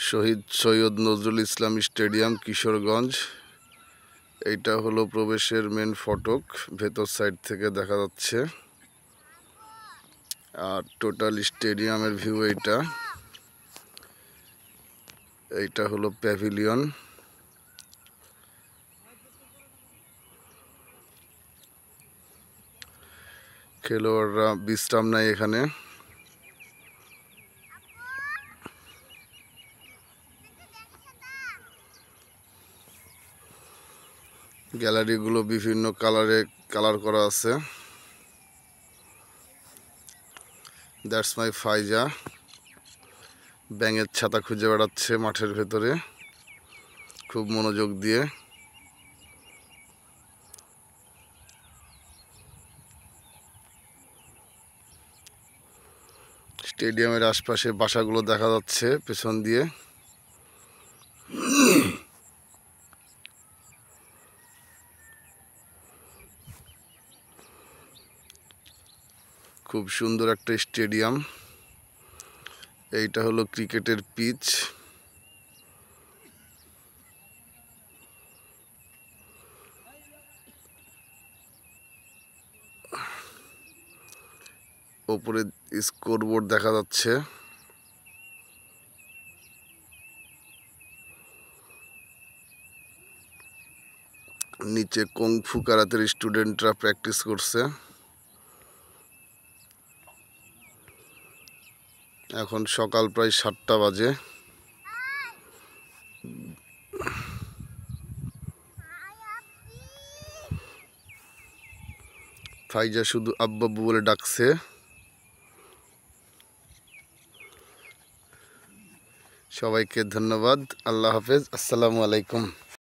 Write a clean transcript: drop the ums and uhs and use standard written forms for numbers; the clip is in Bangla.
শহীদ সৈয়দ নজরুল ইসলাম স্টেডিয়াম, কিশোরগঞ্জ। এইটা হলো প্রবেশের মেন ফটক, ভেতর সাইড থেকে দেখা যাচ্ছে। আর টোটাল স্টেডিয়ামের ভিউ এইটা হলো প্যাভিলিয়ন। খেলোয়াড়রা বিশ্রাম নেয় এখানে। গ্যালারিগুলো বিভিন্ন কালার করা আছে। দ্যাটস মাই ফাইজা ব্যাঙের ছাতা খুঁজে বেড়াচ্ছে মাঠের ভেতরে খুব মনোযোগ দিয়ে। স্টেডিয়ামের আশপাশে বাসাগুলো দেখা যাচ্ছে পেছন দিয়ে। খুব সুন্দর একটা স্টেডিয়াম। এইটা হলো ক্রিকেটের পিচ। ওপরে স্কোরবোর্ড দেখা যাচ্ছে। নিচে কুংফু কারাতের স্টুডেন্টরা প্র্যাকটিস করছে। এখন সকাল প্রায় 7টা বাজে। ফাইজা শুধু আব্বু আব্বু বলে ডাকছে। সবাইকে ধন্যবাদ। আল্লাহ হাফেজ। আসসালামু আলাইকুম।